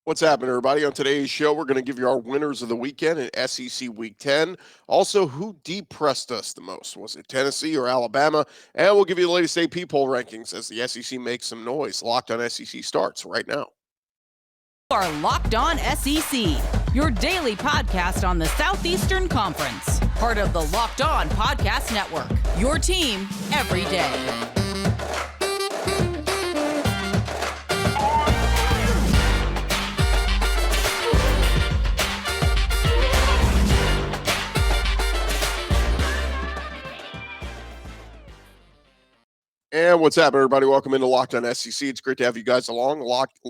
What's happening, everybody? On today's show, we're going to give you our winners of the weekend in SEC Week 10. Also, who depressed us the most? Was it Tennessee or Alabama? And we'll give you the latest AP poll rankings as the SEC makes some noise. Locked on SEC starts right now. You are Locked On SEC, your daily podcast on the Southeastern Conference. Part of the Locked On Podcast Network, your team every day. And what's up, everybody? Welcome into Locked On SEC. It's great to have you guys along.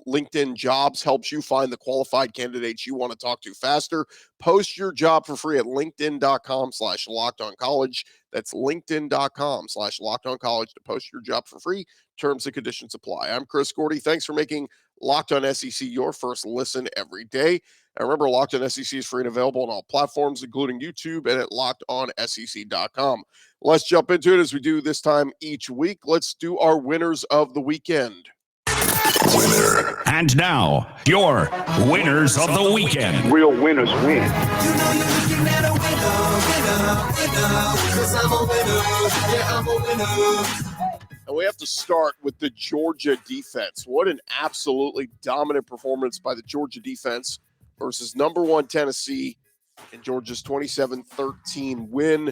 LinkedIn Jobs helps you find the qualified candidates you want to talk to faster. Post your job for free at linkedin.com/lockedoncollege. That's linkedin.com/lockedoncollege to post your job for free. Terms and conditions apply. I'm Chris Gordy. Thanks for making Locked On SEC your first listen every day. And remember, Locked On SEC is free and available on all platforms, including YouTube and at lockedonsec.com. Let's jump into it as we do this time each week. Let's do our winners of the weekend. Winner. And now, your winners of the weekend. Real winners win. You know you're looking at a winner, because I'm a winner, yeah, I'm a winner. And we have to start with the Georgia defense. What an absolutely dominant performance by the Georgia defense versus number one Tennessee in Georgia's 27-13 win.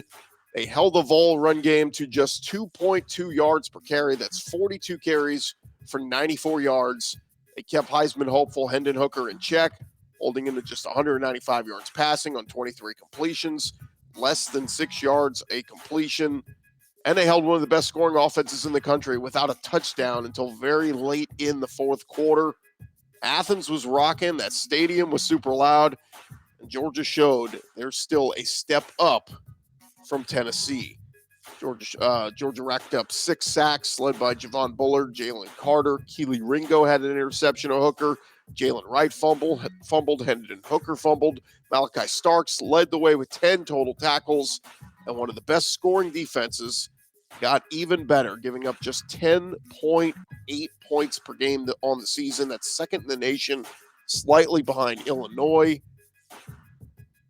They held the Vol run game to just 2.2 yards per carry. That's 42 carries for 94 yards. They kept Heisman hopeful Hendon Hooker in check, holding him to just 195 yards passing on 23 completions, less than 6 yards a completion. And they held one of the best scoring offenses in the country without a touchdown until very late in the fourth quarter. Athens was rocking. That stadium was super loud. And Georgia showed they're still a step up from Tennessee. Georgia racked up 6 sacks, led by Javon Bullard, Jalen Carter. Keely Ringo had an interception of Hooker. Jalen Wright fumbled. Hendon Hooker fumbled. Malachi Starks led the way with 10 total tackles. And one of the best scoring defenses got even better, giving up just 10.8 points per game on the season. That's second in the nation, slightly behind Illinois.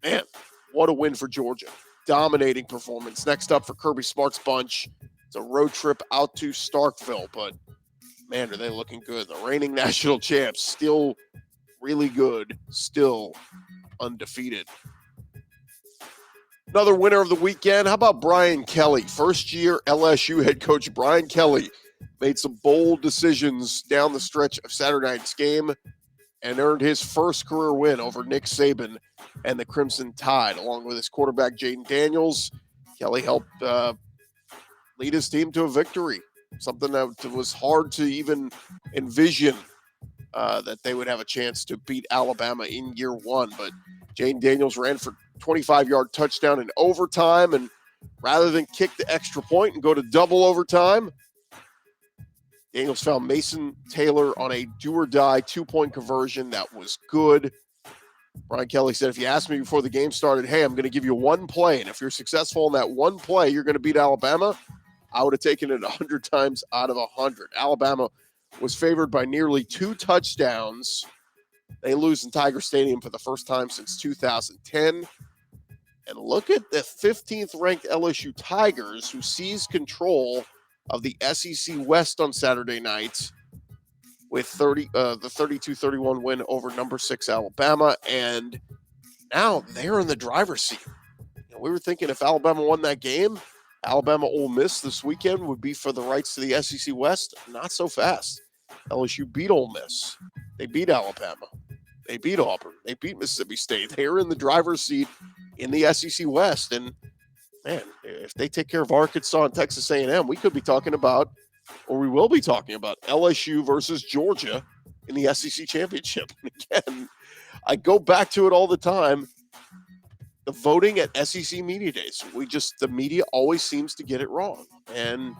Man, what a win for Georgia. Dominating performance. Next up for Kirby Smart's bunch, it's a road trip out to Starkville, but man, are they looking good. The reigning national champs, still really good, still undefeated. Another winner of the weekend, how about Brian Kelly? First-year LSU head coach Brian Kelly made some bold decisions down the stretch of Saturday night's game and earned his first career win over Nick Saban and the Crimson Tide, along with his quarterback, Jaden Daniels. Kelly helped lead his team to a victory, something that was hard to even envision that they would have a chance to beat Alabama in year one. But Jaden Daniels ran for 25-yard touchdown in overtime, and rather than kick the extra point and go to double overtime, Daniels found Mason Taylor on a do-or-die 2-point conversion that was good. Brian Kelly said, if you asked me before the game started, hey, I'm going to give you one play, and if you're successful in that one play, you're going to beat Alabama, I would have taken it 100 times out of 100. Alabama was favored by nearly 2 touchdowns. They lose in Tiger Stadium for the first time since 2010. And look at the 15th-ranked LSU Tigers, who seized control of the SEC West on Saturday night with the 32-31 win over number 6 Alabama, and now they're in the driver's seat. We were thinking if Alabama won that game, Alabama-Ole Miss this weekend would be for the rights to the SEC West. Not so fast. LSU beat Ole Miss. They beat Alabama. They beat Auburn. They beat Mississippi State. They're in the driver's seat in the SEC West, and man, if they take care of Arkansas and Texas A&M, we could be talking about, or we will be talking about, LSU versus Georgia in the SEC Championship. And again, I go back to it all the time. The voting at SEC Media Days, the media always seems to get it wrong. And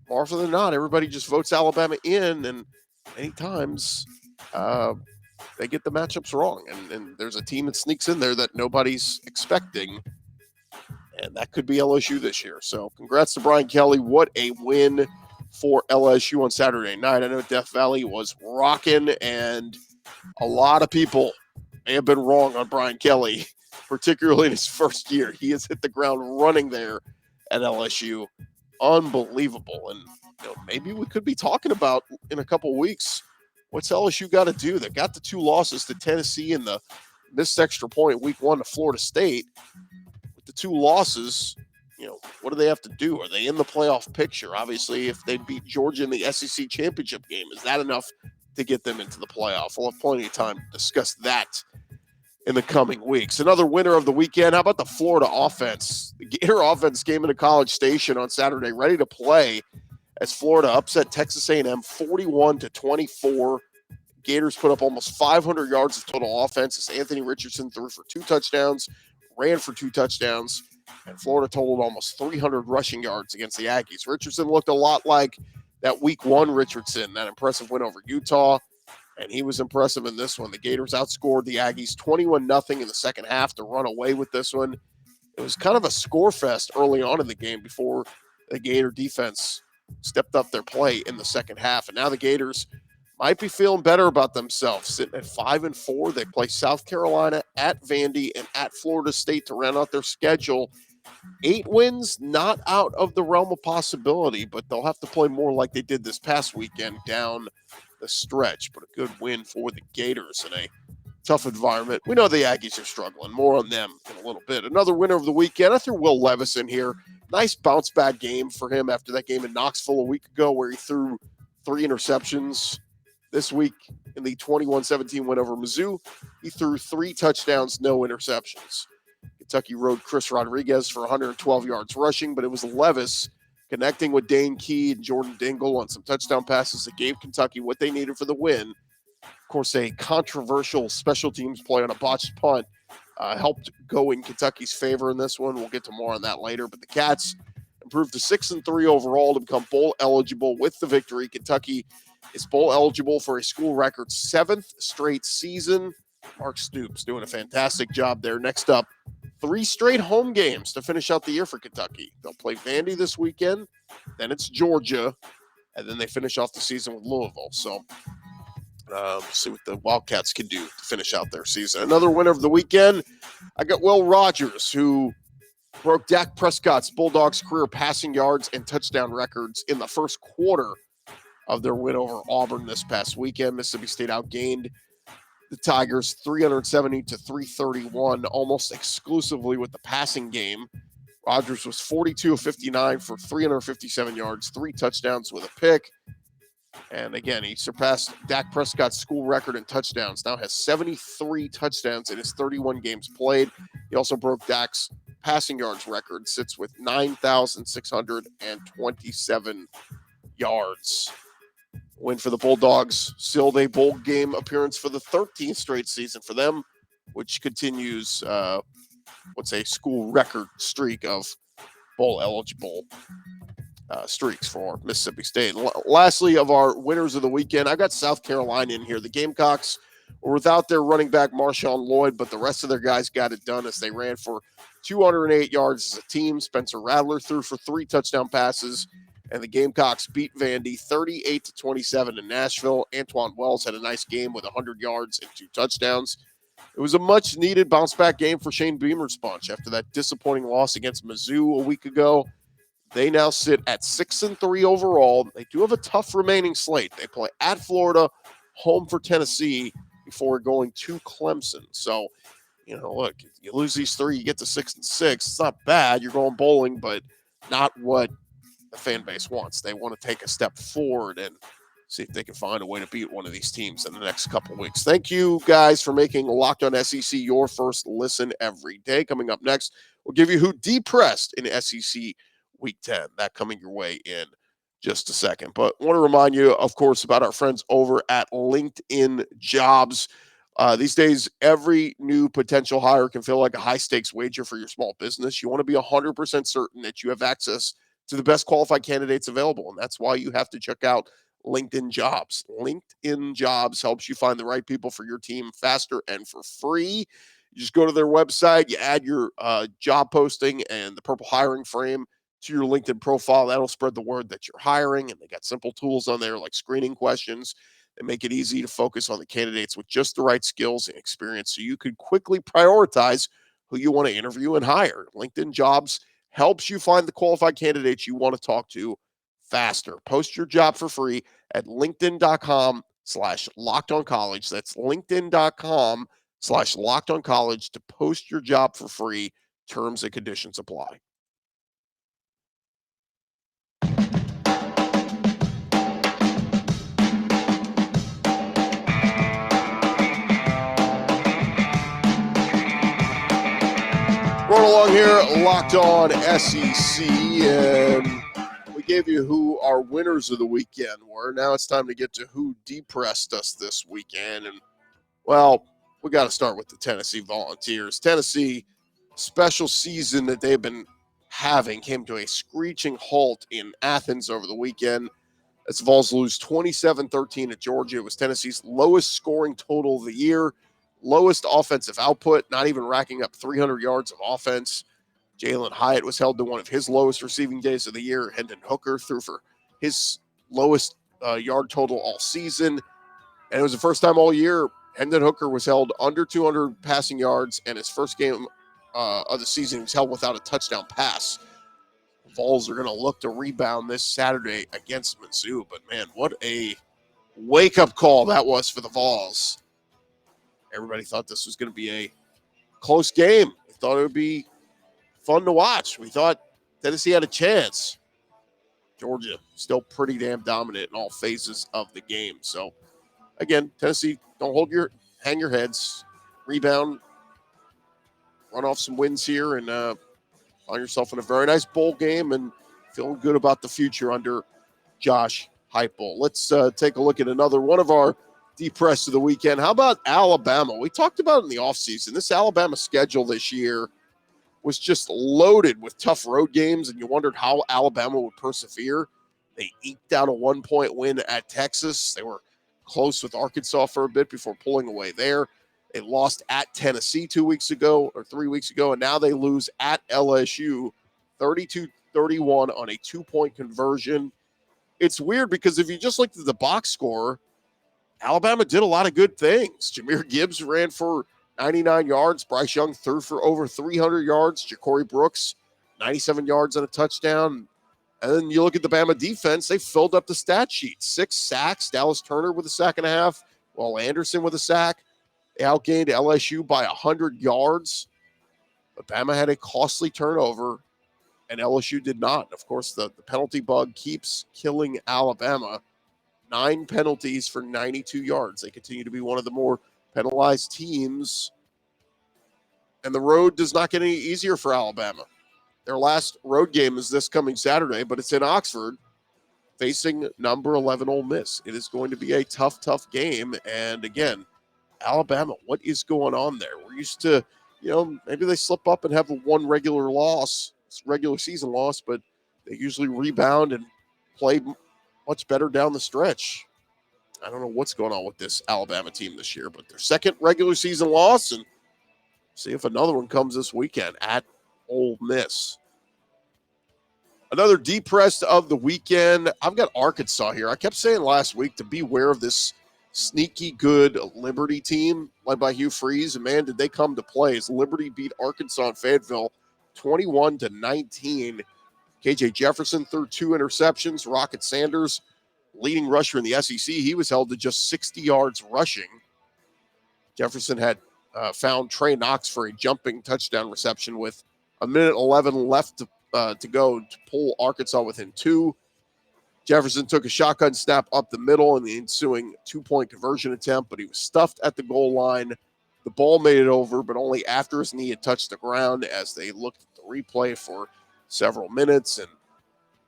more often than not, everybody just votes Alabama in, and many times they get the matchups wrong. And there's a team that sneaks in there that nobody's expecting. And that could be LSU this year. So congrats to Brian Kelly. What a win for LSU on Saturday night. I know Death Valley was rocking, and A lot of people may have been wrong on Brian Kelly, particularly in his first year. He has hit the ground running there at LSU. Unbelievable. And maybe we could be talking about in a couple weeks, what's LSU got to do? They got the 2 losses to Tennessee and the missed extra point week 1 to Florida State. With the 2 losses, what do they have to do? Are they in the playoff picture? Obviously, if they beat Georgia in the SEC championship game, is that enough to get them into the playoff? We'll have plenty of time to discuss that in the coming weeks. Another winner of the weekend, how about the Florida offense? The Gator offense came into College Station on Saturday ready to play as Florida upset Texas A&M 41-24. Gators put up almost 500 yards of total offense as Anthony Richardson threw for 2 touchdowns, ran for 2 touchdowns, and Florida totaled almost 300 rushing yards against the Aggies. Richardson looked a lot like that week 1 Richardson, that impressive win over Utah, and he was impressive in this one. The Gators outscored the Aggies 21-0 in the second half to run away with this one. It was kind of a score fest early on in the game before the Gator defense stepped up their play in the second half, and now the Gators might be feeling better about themselves, sitting at 5-4. They play South Carolina, at Vandy, and at Florida State to round out their schedule. 8 wins, not out of the realm of possibility, but they'll have to play more like they did this past weekend down the stretch. But a good win for the Gators in a tough environment. We know the Aggies are struggling. More on them in a little bit. Another winner of the weekend, I threw Will Levis in here. Nice bounce-back game for him after that game in Knoxville a week ago where he threw 3 interceptions. This week in the 21-17 win over Mizzou, he threw 3 touchdowns, no interceptions. Kentucky rode Chris Rodriguez for 112 yards rushing, but it was Levis connecting with Dane Key and Jordan Dingle on some touchdown passes that gave Kentucky what they needed for the win. Of course, a controversial special teams play on a botched punt helped go in Kentucky's favor in this one. We'll get to more on that later, but the Cats improved to 6-3 overall to become bowl eligible with the victory. Kentucky is bowl eligible for a school record 7th straight season. Mark Stoops doing a fantastic job there. Next up, 3 straight home games to finish out the year for Kentucky. They'll play Vandy this weekend, then it's Georgia, and then they finish off the season with Louisville. So see what the Wildcats can do to finish out their season. Another winner of the weekend, I got Will Rogers, who broke Dak Prescott's Bulldogs career passing yards and touchdown records in the first quarter of their win over Auburn this past weekend. Mississippi State outgained the Tigers 370-331, almost exclusively with the passing game. Rodgers was 42 of 59 for 357 yards, 3 touchdowns with a pick. And again, he surpassed Dak Prescott's school record in touchdowns. Now has 73 touchdowns in his 31 games played. He also broke Dak's passing yards record, sits with 9,627 yards. Win for the Bulldogs, sealed a bowl game appearance for the 13th straight season for them, which continues school record streak of bowl eligible streaks for Mississippi State. Lastly, of our winners of the weekend, I got South Carolina in here. The Gamecocks were without their running back Marshawn Lloyd, but the rest of their guys got it done as they ran for 208 yards as a team. Spencer Rattler threw for 3 touchdown passes, and the Gamecocks beat Vandy 38-27 in Nashville. Antoine Wells had a nice game with 100 yards and 2 touchdowns. It was a much-needed bounce-back game for Shane Beamer's bunch after that disappointing loss against Mizzou a week ago. They now sit at 6-3 overall. They do have a tough remaining slate. They play at Florida, home for Tennessee, before going to Clemson. So, look, you lose these 3, you get to 6-6. It's not bad. You're going bowling, but not what the fan base wants. They want to take a step forward and see if they can find a way to beat one of these teams in the next couple of weeks. Thank you guys for making Locked On SEC your first listen every day. Coming up next, we'll give you who depressed in SEC Week 10. That coming your way in just a second. But I want to remind you, of course, about our friends over at LinkedIn Jobs. These days, every new potential hire can feel like a high-stakes wager for your small business. You want to be 100% certain that you have access to the best qualified candidates available, and that's why you have to check out LinkedIn Jobs. LinkedIn Jobs helps you find the right people for your team faster and for free. You just go to their website, you add your job posting and the purple hiring frame to your LinkedIn profile. That'll spread the word that you're hiring, and they got simple tools on there like screening questions They make it easy to focus on the candidates with just the right skills and experience so you can quickly prioritize who you want to interview and hire. LinkedIn Jobs helps you find the qualified candidates you want to talk to faster. Post your job for free at linkedin.com/lockedoncollege. That's linkedin.com/lockedoncollege to post your job for free. Terms and conditions apply. Going along here, Locked On SEC, and we gave you who our winners of the weekend were. Now it's time to get to who depressed us this weekend. And, well, we got to start with the Tennessee Volunteers. Tennessee, special season that they've been having came to a screeching halt in Athens over the weekend as the Vols lose 27-13 at Georgia. It was Tennessee's lowest scoring total of the year. Lowest offensive output, not even racking up 300 yards of offense. Jalen Hyatt was held to one of his lowest receiving days of the year. Hendon Hooker threw for his lowest yard total all season. And it was the first time all year Hendon Hooker was held under 200 passing yards, and his first game of the season was held without a touchdown pass. The Vols are going to look to rebound this Saturday against Mizzou. But, man, what a wake-up call that was for the Vols. Everybody thought this was going to be a close game. We thought it would be fun to watch. We thought Tennessee had a chance. Georgia still pretty damn dominant in all phases of the game. So, again, Tennessee, hang your heads, rebound, run off some wins here, and find yourself in a very nice bowl game and feeling good about the future under Josh Heupel. Let's take a look at another one of our depressed of the weekend. How about Alabama? We talked about it in the offseason. This Alabama schedule this year was just loaded with tough road games, and you wondered how Alabama would persevere. They eked out a 1-point win at Texas. They were close with Arkansas for a bit before pulling away there. They lost at Tennessee 3 weeks ago, and now they lose at LSU 32-31 on a 2-point conversion. It's weird because if you just looked at the box score, Alabama did a lot of good things. Jahmyr Gibbs ran for 99 yards. Bryce Young threw for over 300 yards. Ja'Cory Brooks, 97 yards and a touchdown. And then you look at the Bama defense, they filled up the stat sheet. 6 sacks, Dallas Turner with a sack and a half, Will Anderson with a sack. They outgained LSU by 100 yards. But Bama had a costly turnover, and LSU did not. Of course, the penalty bug keeps killing Alabama. 9 penalties for 92 yards. They continue to be one of the more penalized teams. And the road does not get any easier for Alabama. Their last road game is this coming Saturday, but it's in Oxford, facing number 11 Ole Miss. It is going to be a tough, tough game. And again, Alabama, what is going on there? We're used to, maybe they slip up and have one regular season loss, but they usually rebound and play much better down the stretch. I don't know what's going on with this Alabama team this year, but their second regular season loss, and see if another one comes this weekend at Ole Miss. Another depressed of the weekend. I've got Arkansas here. I kept saying last week to beware of this sneaky good Liberty team led by Hugh Freeze, and man, did they come to play as Liberty beat Arkansas in Fayetteville 21-19. KJ Jefferson threw 2 interceptions. Rocket Sanders, leading rusher in the SEC, he was held to just 60 yards rushing. Jefferson had found Trey Knox for a jumping touchdown reception with 1:11 left to go to pull Arkansas within 2. Jefferson took a shotgun snap up the middle in the ensuing 2-point conversion attempt, but he was stuffed at the goal line. The ball made it over, but only after his knee had touched the ground as they looked at the replay for several minutes, and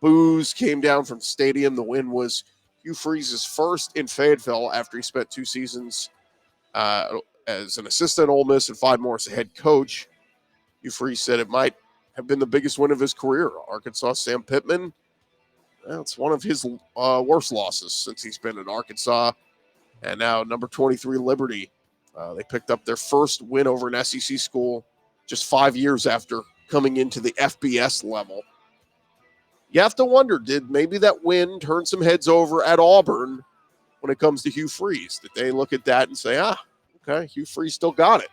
boos came down from the stadium. The win was Hugh Freeze's first in Fayetteville after he spent 2 seasons as an assistant at Ole Miss and 5 more as a head coach. Hugh Freeze said it might have been the biggest win of his career. Arkansas, Sam Pittman, it's one of his worst losses since he's been in Arkansas. And now number 23, Liberty. They picked up their first win over an SEC school just 5 years after coming into the FBS level. You have to wonder, did maybe that win turn some heads over at Auburn when it comes to Hugh Freeze, that they look at that and say, okay, Hugh Freeze still got it.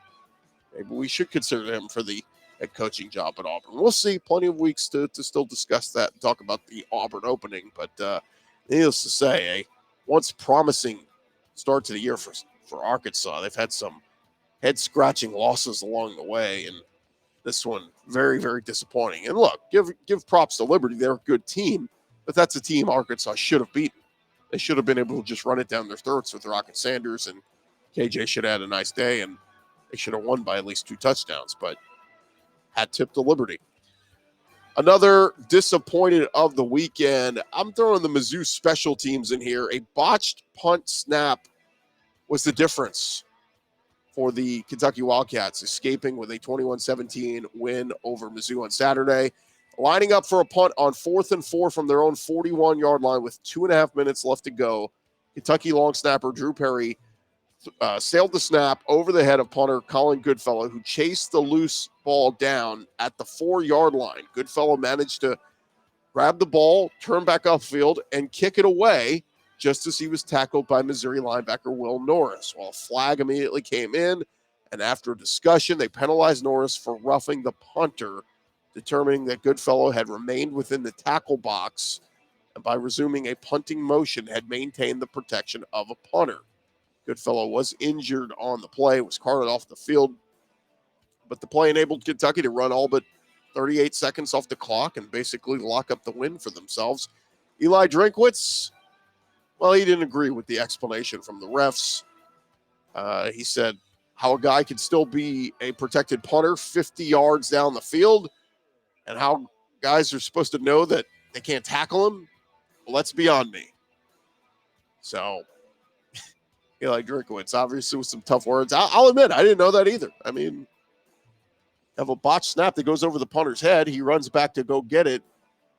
Maybe we should consider him for the head coaching job at Auburn. We'll see. Plenty of weeks to still discuss that and talk about the Auburn opening. But needless to say, a once promising start to the year for Arkansas. They've had some head-scratching losses along the way, and this one very, very disappointing. And look, give props to Liberty. They're a good team, but that's a team Arkansas should have beaten. They should have been able to just run it down their throats with Rocket Sanders, and KJ should have had a nice day, and they should have won by at least 2 touchdowns, but hat tip to Liberty. Another disappointed of the weekend. I'm throwing the Mizzou special teams in here. A botched punt snap was the difference for the Kentucky Wildcats, escaping with a 21-17 win over Mizzou on Saturday. Lining up for a punt on 4th and 4 from their own 41-yard line with 2.5 minutes left to go. Kentucky long snapper Drew Perry sailed the snap over the head of punter Colin Goodfellow, who chased the loose ball down at the 4-yard line. Goodfellow managed to grab the ball, turn back upfield, and kick it away just as he was tackled by Missouri linebacker Will Norris. Well, a flag immediately came in, and after a discussion, they penalized Norris for roughing the punter, determining that Goodfellow had remained within the tackle box and by resuming a punting motion had maintained the protection of a punter. Goodfellow was injured on the play, was carted off the field, but the play enabled Kentucky to run all but 38 seconds off the clock and basically lock up the win for themselves. Eli Drinkwitz, well, he didn't agree with the explanation from the refs. He said how a guy could still be a protected punter 50 yards down the field and how guys are supposed to know that they can't tackle him. Well, that's beyond me. So, Eli Drinkwitz, obviously with some tough words. I'll admit, I didn't know that either. I mean, you have a botched snap that goes over the punter's head. He runs back to go get it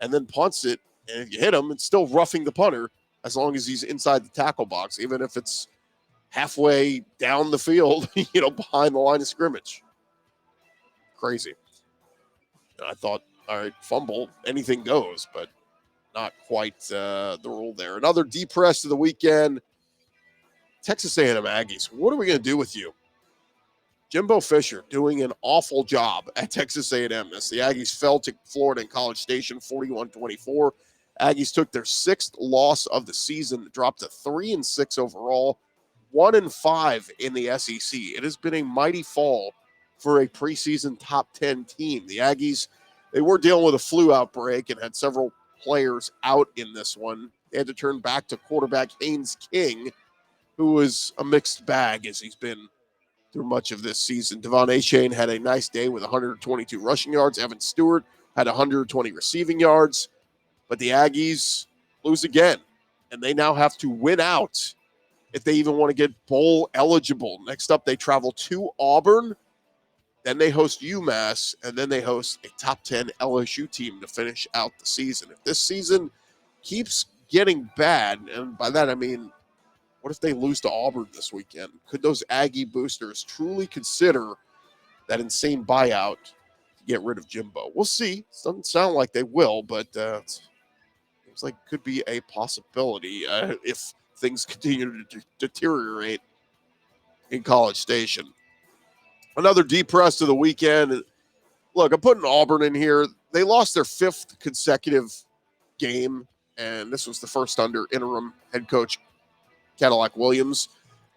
and then punts it. And if you hit him, it's still roughing the punter as long as he's inside the tackle box, even if it's halfway down the field, behind the line of scrimmage. Crazy. And I thought, all right, fumble, anything goes, but not quite the rule there. Another deep press of the weekend. Texas A&M Aggies, what are we going to do with you? Jimbo Fisher doing an awful job at Texas A&M as the Aggies fell to Florida in College Station 41-24. Aggies took their 6th loss of the season, dropped to 3-6 overall, 1-5 in the SEC. It has been a mighty fall for a preseason top 10 team. The Aggies, they were dealing with a flu outbreak and had several players out in this one. They had to turn back to quarterback Haynes King, who was a mixed bag as he's been through much of this season. Devon Achane had a nice day with 122 rushing yards. Evan Stewart had 120 receiving yards. But the Aggies lose again, and they now have to win out if they even want to get bowl eligible. Next up, they travel to Auburn, then they host UMass, and then they host a top 10 LSU team to finish out the season. If this season keeps getting bad, and by that I mean, what if they lose to Auburn this weekend? Could those Aggie boosters truly consider that insane buyout to get rid of Jimbo? We'll see. It doesn't sound like they will, but seems like it could be a possibility if things continue to deteriorate in College Station. Another deep press of the weekend. Look, I'm putting Auburn in here. They lost their 5th consecutive game, and this was the first under interim head coach Cadillac Williams.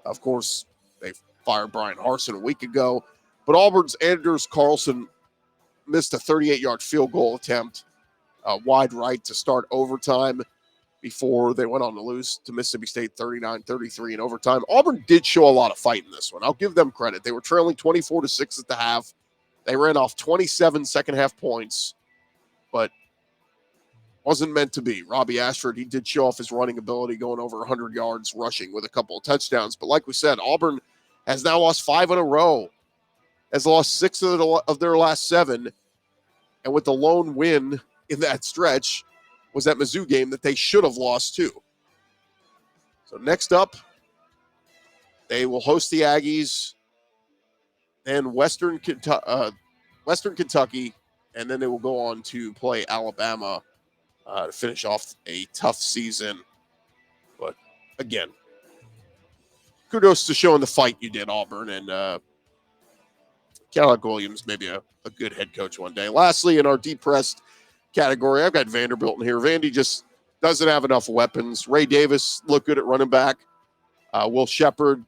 Of course, they fired Brian Harsin a week ago, but Auburn's Anders Carlson missed a 38-yard field goal attempt wide right to start overtime before they went on to lose to Mississippi State 39-33 in overtime. Auburn did show a lot of fight in this one. I'll give them credit. They were trailing 24-6 at the half. They ran off 27 second-half points, but wasn't meant to be. Robbie Ashford, he did show off his running ability, going over 100 yards rushing with a couple of touchdowns. But like we said, Auburn has now lost 5 in a row, has lost 6 of their last 7, and with the lone win in that stretch was that Mizzou game that they should have lost too. So next up, they will host the Aggies, then Western Kentucky, and then they will go on to play Alabama to finish off a tough season. But again, kudos to showing the fight you did, Auburn, and Cadillac Williams, maybe a good head coach one day. Lastly, in our depressed category, I've got Vanderbilt in here. Vandy just doesn't have enough weapons. Ray Davis looked good at running back. Will Shepard,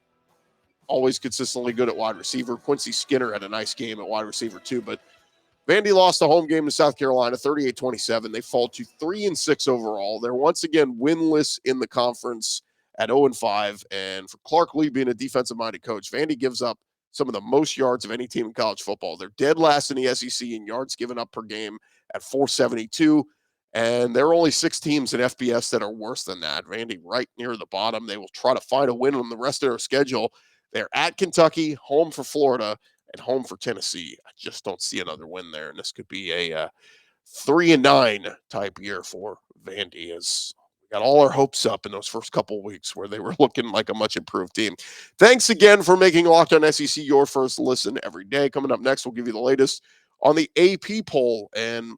always consistently good at wide receiver. Quincy Skinner had a nice game at wide receiver too, but Vandy lost a home game to South Carolina, 38-27. They fall to 3-6 overall. They're once again winless in the conference at 0-5. And for Clark Lee being a defensive-minded coach, Vandy gives up some of the most yards of any team in college football. They're dead last in the SEC in yards given up per game at 472. And there are only 6 teams in FBS that are worse than that. Vandy right near the bottom. They will try to find a win on the rest of their schedule. They're at Kentucky, home for Florida, and home for Tennessee. I just don't see another win there. And this could be a 3-9 type year for Vandy, as we got all our hopes up in those first couple of weeks where they were looking like a much improved team. Thanks again for making Locked On SEC your first listen every day. Coming up next, we'll give you the latest on the AP poll and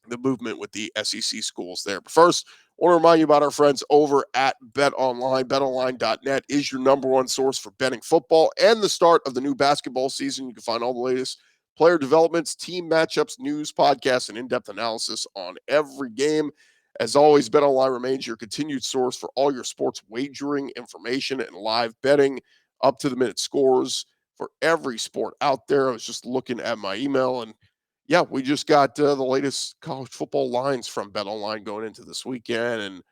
the movement with the SEC schools there. But first, I want to remind you about our friends over at BetOnline. BetOnline.net is your number one source for betting football and the start of the new basketball season. You can find all the latest player developments, team matchups, news, podcasts, and in-depth analysis on every game. As always, BetOnline remains your continued source for all your sports wagering information and live betting, up-to-the-minute scores for every sport out there. I was just looking at my email, and yeah, we just got the latest college football lines from BetOnline going into this weekend. And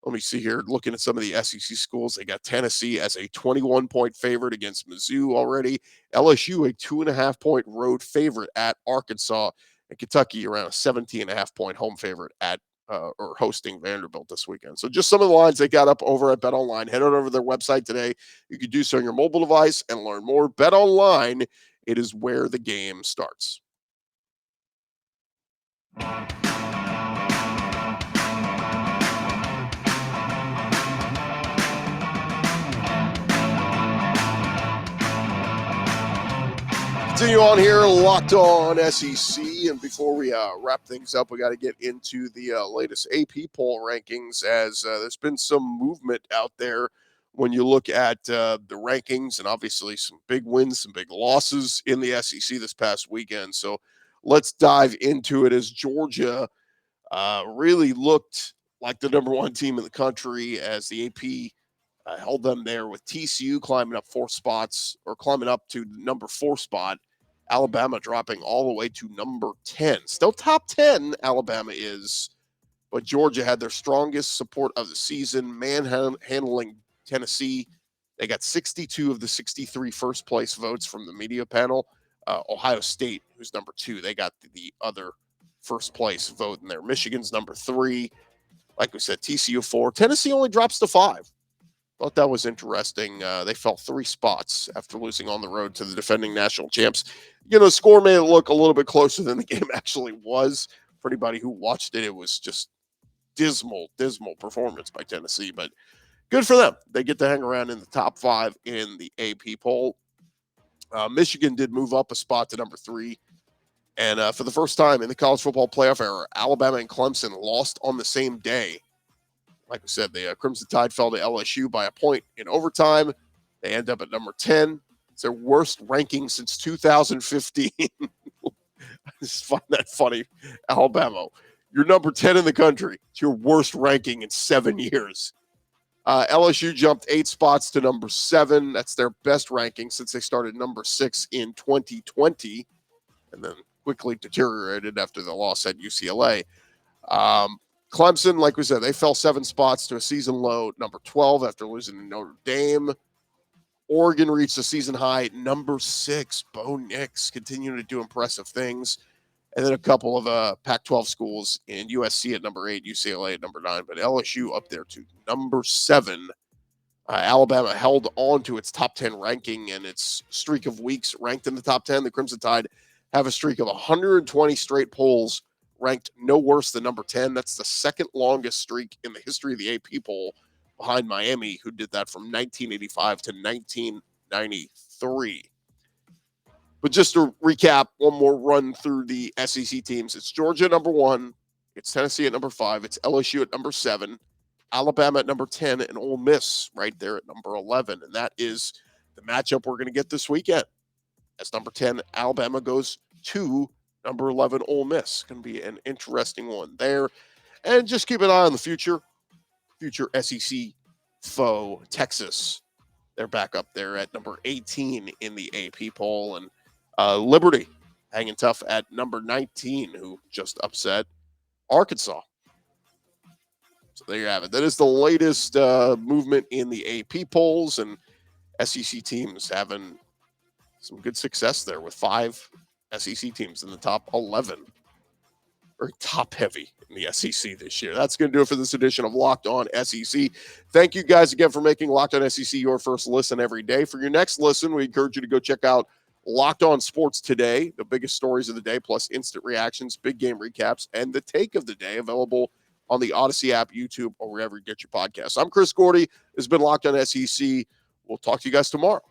let me see here, looking at some of the SEC schools, they got Tennessee as a 21-point favorite against Mizzou already. LSU, a 2.5-point road favorite at Arkansas. And Kentucky around a 17.5-point home favorite at or hosting Vanderbilt this weekend. So just some of the lines they got up over at BetOnline. Head on over to their website today. You can do so on your mobile device and learn more. BetOnline, it is where the game starts. Continue on here, Locked On SEC, and before we wrap things up, we got to get into the latest AP poll rankings, as there's been some movement out there when you look at the rankings, and obviously some big wins, some big losses in the SEC this past weekend. So let's dive into it, as Georgia really looked like the number one team in the country, as the AP held them there, with TCU climbing up 4 spots, or climbing up to number 4 spot. Alabama dropping all the way to number 10. Still top 10, Alabama is, but Georgia had their strongest support of the season, manhandling Tennessee. They got 62 of the 63 first place votes from the media panel. Ohio State, who's number 2, they got the other first place vote in there. Michigan's number 3. Like we said, TCU 4. Tennessee only drops to 5. Thought that was interesting. They fell 3 spots after losing on the road to the defending national champs. You know, the score made it look a little bit closer than the game actually was. For anybody who watched it, it was just dismal performance by Tennessee. But good for them. They get to hang around in the top 5 in the AP poll. Michigan did move up a spot to number 3. And for the first time in the college football playoff era, Alabama and Clemson lost on the same day. Like I said, the Crimson Tide fell to LSU by a point in overtime. They end up at number 10. It's their worst ranking since 2015. I just find that funny. Alabama, you're number 10 in the country. It's your worst ranking in 7 years. LSU jumped 8 spots to number 7. That's their best ranking since they started number 6 in 2020, and then quickly deteriorated after the loss at UCLA. Clemson, like we said, they fell 7 spots to a season low, number 12, after losing to Notre Dame. Oregon reached a season high, number 6. Bo Nix continuing to do impressive things. And then a couple of Pac-12 schools in USC at number 8, UCLA at number 9, but LSU up there to number 7. Alabama held on to its top 10 ranking and its streak of weeks ranked in the top 10. The Crimson Tide have a streak of 120 straight polls ranked no worse than number 10. That's the second longest streak in the history of the AP poll, behind Miami, who did that from 1985 to 1993. But just to recap, one more run through the SEC teams. It's Georgia at number 1. It's Tennessee at number 5. It's LSU at number 7. Alabama at number 10 and Ole Miss right there at number 11. And that is the matchup we're going to get this weekend. As number 10, Alabama goes to number 11, Ole Miss. Going to be an interesting one there. And just keep an eye on the future SEC foe, Texas. They're back up there at number 18 in the AP poll. And Liberty hanging tough at number 19, who just upset Arkansas. So there you have it. That is the latest movement in the AP polls, and SEC teams having some good success there with 5 SEC teams in the top 11. Very top heavy in the SEC this year. That's going to do it for this edition of Locked On SEC. Thank you guys again for making Locked On SEC your first listen every day. For your next listen, we encourage you to go check out Locked On Sports Today, the biggest stories of the day, plus instant reactions, big game recaps, and the take of the day, available on the Odyssey app, YouTube, or wherever you get your podcasts. I'm Chris Gordy. This has been Locked On SEC. We'll talk to you guys tomorrow.